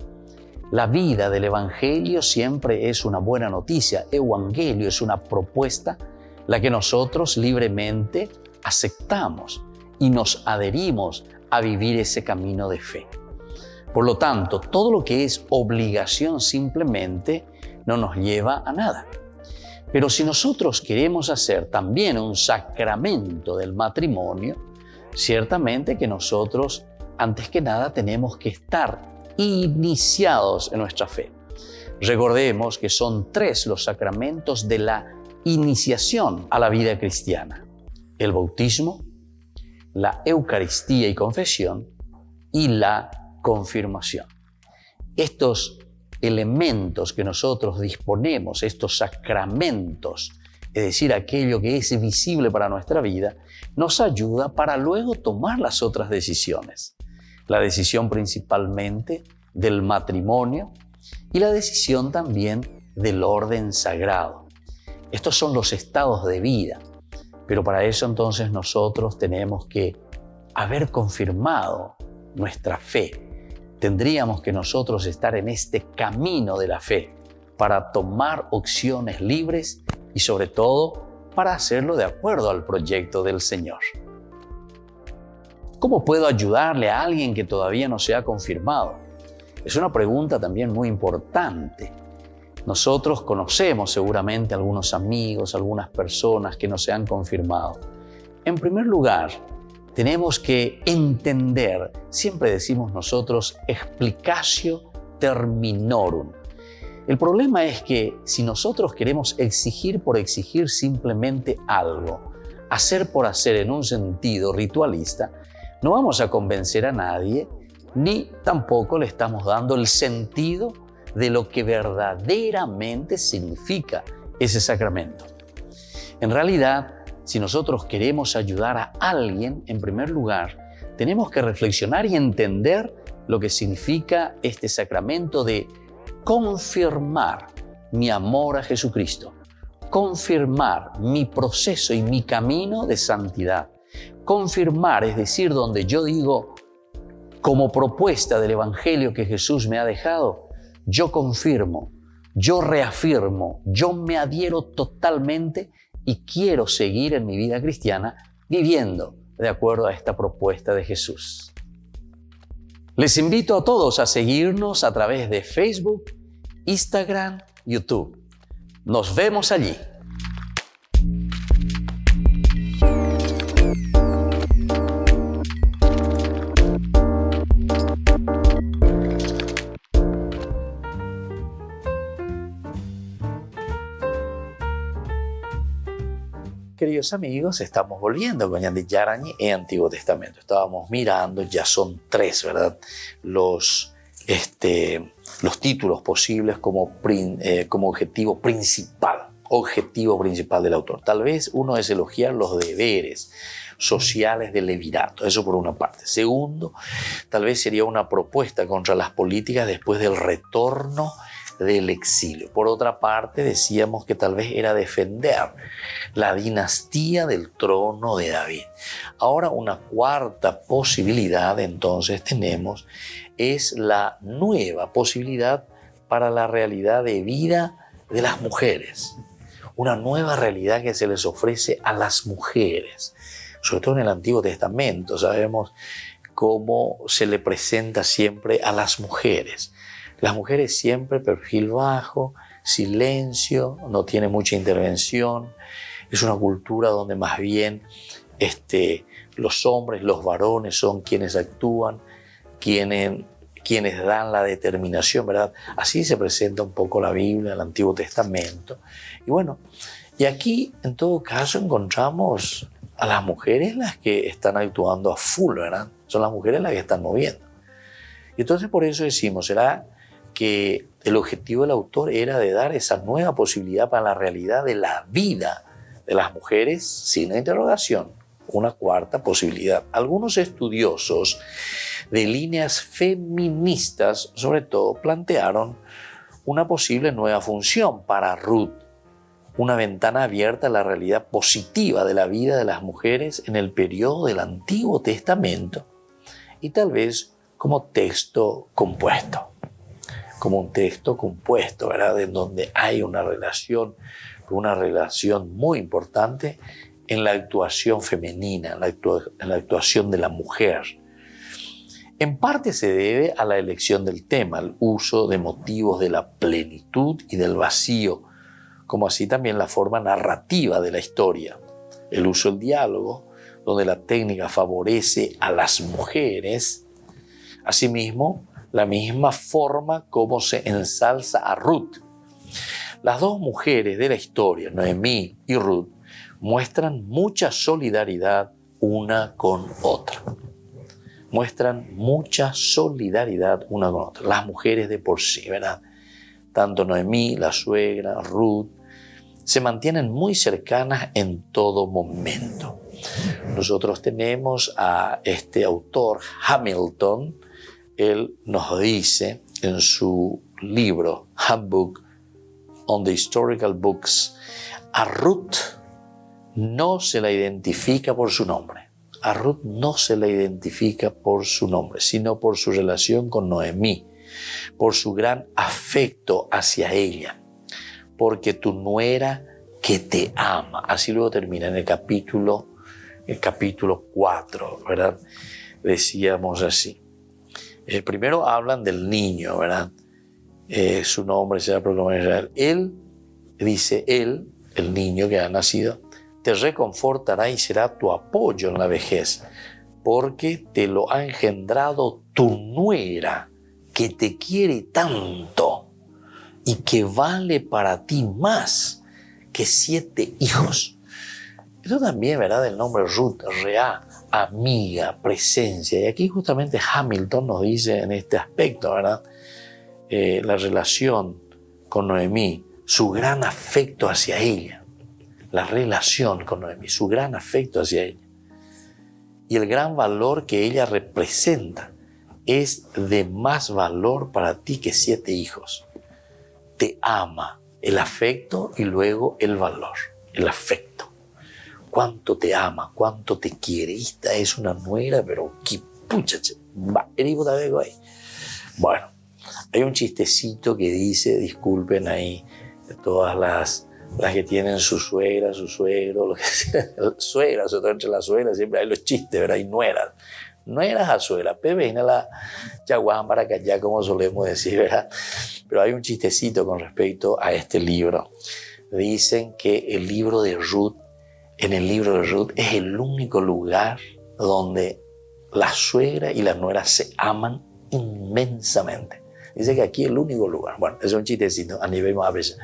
La vida del Evangelio siempre es una buena noticia. Evangelio es una propuesta, la que nosotros libremente aceptamos y nos adherimos a vivir ese camino de fe. Por lo tanto, todo lo que es obligación simplemente no nos lleva a nada. Pero si nosotros queremos hacer también un sacramento del matrimonio, ciertamente que nosotros, antes que nada, tenemos que estar iniciados en nuestra fe. Recordemos que son 3 los sacramentos de la iniciación a la vida cristiana: el bautismo, la Eucaristía y confesión y la confirmación. Estos elementos que nosotros disponemos, estos sacramentos, es decir, aquello que es visible para nuestra vida, nos ayuda para luego tomar las otras decisiones. La decisión principalmente del matrimonio y la decisión también del orden sagrado. Estos son los estados de vida, pero para eso entonces nosotros tenemos que haber confirmado nuestra fe. Tendríamos que nosotros estar en este camino de la fe para tomar opciones libres y sobre todo para hacerlo de acuerdo al proyecto del Señor. ¿Cómo puedo ayudarle a alguien que todavía no se ha confirmado? Es una pregunta también muy importante. Nosotros conocemos seguramente algunos amigos, algunas personas que no se han confirmado. En primer lugar, tenemos que entender, siempre decimos nosotros, explicatio terminorum. El problema es que si nosotros queremos exigir por exigir simplemente algo, hacer por hacer en un sentido ritualista, no vamos a convencer a nadie, ni tampoco le estamos dando el sentido de lo que verdaderamente significa ese sacramento. En realidad, si nosotros queremos ayudar a alguien, en primer lugar, tenemos que reflexionar y entender lo que significa este sacramento de confirmar mi amor a Jesucristo, confirmar mi proceso y mi camino de santidad. Confirmar, es decir, donde yo digo, como propuesta del Evangelio que Jesús me ha dejado, yo confirmo, yo reafirmo, yo me adhiero totalmente y quiero seguir en mi vida cristiana viviendo de acuerdo a esta propuesta de Jesús. Les invito a todos a seguirnos a través de Facebook, Instagram, YouTube. Nos vemos allí. Queridos amigos, estamos volviendo con Ñandi Yarañi en Antiguo Testamento. Estábamos mirando, ya son 3, ¿verdad? Los títulos posibles como objetivo principal del autor. Tal vez uno es elogiar los deberes sociales del levirato, eso por una parte. Segundo, tal vez sería una propuesta contra las políticas después del retorno del exilio. Por otra parte, decíamos que tal vez era defender la dinastía del trono de David. Ahora, una cuarta posibilidad entonces tenemos es la nueva posibilidad para la realidad de vida de las mujeres, una nueva realidad que se les ofrece a las mujeres. Sobre todo en el Antiguo Testamento sabemos cómo se le presenta siempre a las mujeres. Las mujeres siempre perfil bajo, silencio, no tiene mucha intervención. Es una cultura donde más bien los hombres, los varones son quienes actúan, quienes dan la determinación, ¿verdad? Así se presenta un poco la Biblia, el Antiguo Testamento. Y bueno, y aquí en todo caso encontramos a las mujeres las que están actuando a full, ¿verdad? Son las mujeres las que están moviendo. Y entonces por eso decimos, ¿será que el objetivo del autor era de dar esa nueva posibilidad para la realidad de la vida de las mujeres? Sin interrogación, una cuarta posibilidad. Algunos estudiosos de líneas feministas, sobre todo, plantearon una posible nueva función para Ruth, una ventana abierta a la realidad positiva de la vida de las mujeres en el periodo del Antiguo Testamento y tal vez como texto compuesto, como un texto compuesto, ¿verdad? En donde hay una relación muy importante en la actuación femenina, en la actuación de la mujer. En parte se debe a la elección del tema, al uso de motivos de la plenitud y del vacío, como así también la forma narrativa de la historia, el uso del diálogo, donde la técnica favorece a las mujeres. Asimismo, la misma forma como se ensalza a Ruth. Las dos mujeres de la historia, Noemí y Ruth, muestran mucha solidaridad una con otra. Muestran mucha solidaridad una con otra. Las mujeres de por sí, ¿verdad? Tanto Noemí, la suegra, Ruth, se mantienen muy cercanas en todo momento. Nosotros tenemos a este autor, Hamilton. Él nos dice en su libro, Handbook on the Historical Books, a Ruth no se la identifica por su nombre. A Ruth no se la identifica por su nombre, sino por su relación con Noemí, por su gran afecto hacia ella, porque tu nuera que te ama. Así luego termina en el capítulo 4, ¿verdad? Decíamos así. Primero hablan del niño, ¿verdad? Su nombre será proclamado en Israel. Él, dice él, el niño que ha nacido, te reconfortará y será tu apoyo en la vejez, porque te lo ha engendrado tu nuera, que te quiere tanto y que vale para ti más que 7 hijos. Esto también, ¿verdad? El nombre Ruth, Reá, amiga, presencia. Y aquí justamente Hamilton nos dice en este aspecto, ¿verdad? La relación con Noemí, su gran afecto hacia ella. La relación con Noemí, su gran afecto hacia ella. Y el gran valor que ella representa es de más valor para ti que 7 hijos. Te ama, el afecto y luego el valor, el afecto. Cuánto te ama, cuánto te quiere. Esta es una nuera, pero qué pucha, ahí. Bueno, hay un chistecito que dice, disculpen ahí, todas las que tienen su suegra, su suegro, lo que sea, suegra, sobre todo entre las suegras siempre hay los chistes, ¿verdad? Y nueras. Nueras a suegra, pebeina la yaguán para callar, como solemos decir, ¿verdad? Pero hay un chistecito con respecto a este libro. Dicen que el libro de Ruth, en el libro de Ruth, es el único lugar donde la suegra y la nuera se aman inmensamente. Dice que aquí es el único lugar. Bueno, es un chistecito a nivel más a veces.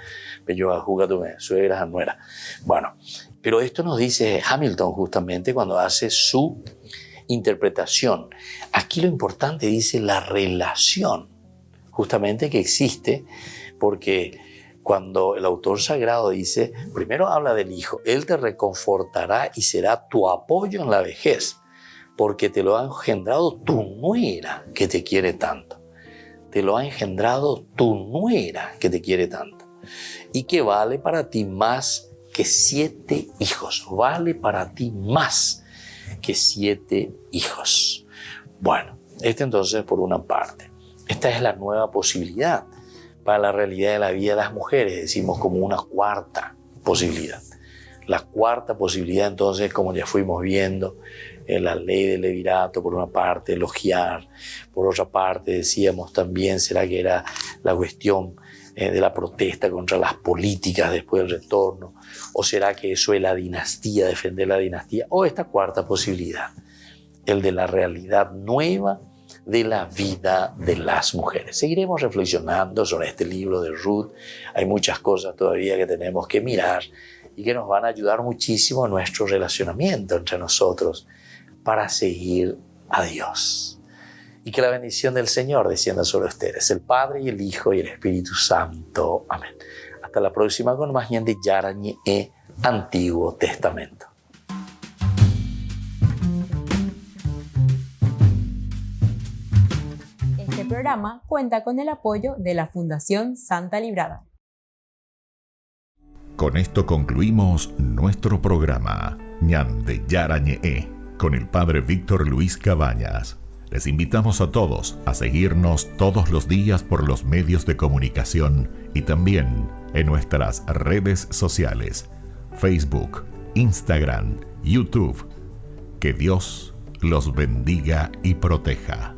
Yo jugato suegras a nuera. Bueno, pero esto nos dice Hamilton justamente cuando hace su interpretación. Aquí lo importante dice la relación justamente que existe, porque cuando el autor sagrado dice, primero habla del hijo, él te reconfortará y será tu apoyo en la vejez, porque te lo ha engendrado tu nuera que te quiere tanto. Te lo ha engendrado tu nuera que te quiere tanto. Y que vale para ti más que 7 hijos. Vale para ti más que 7 hijos. Bueno, entonces por una parte. Esta es la nueva posibilidad para la realidad de la vida de las mujeres, decimos como una cuarta posibilidad. La cuarta posibilidad, entonces, como ya fuimos viendo, la ley del levirato, por una parte, elogiar, por otra parte, decíamos también, será que era la cuestión de la protesta contra las políticas después del retorno, o será que eso es la dinastía, defender la dinastía, o esta cuarta posibilidad, el de la realidad nueva de la vida de las mujeres. Seguiremos reflexionando sobre este libro de Ruth. Hay muchas cosas todavía que tenemos que mirar y que nos van a ayudar muchísimo en nuestro relacionamiento entre nosotros para seguir a Dios. Y que la bendición del Señor descienda sobre ustedes, el Padre y el Hijo y el Espíritu Santo. Amén. Hasta la próxima con más Ñan de Yarañe Antiguo Testamento. Este programa cuenta con el apoyo de la Fundación Santa Librada. Con esto concluimos nuestro programa Ñan de Yarañe con el Padre Víctor Luis Cabañas. Les invitamos a todos a seguirnos todos los días por los medios de comunicación y también en nuestras redes sociales, Facebook, Instagram, YouTube. Que Dios los bendiga y proteja.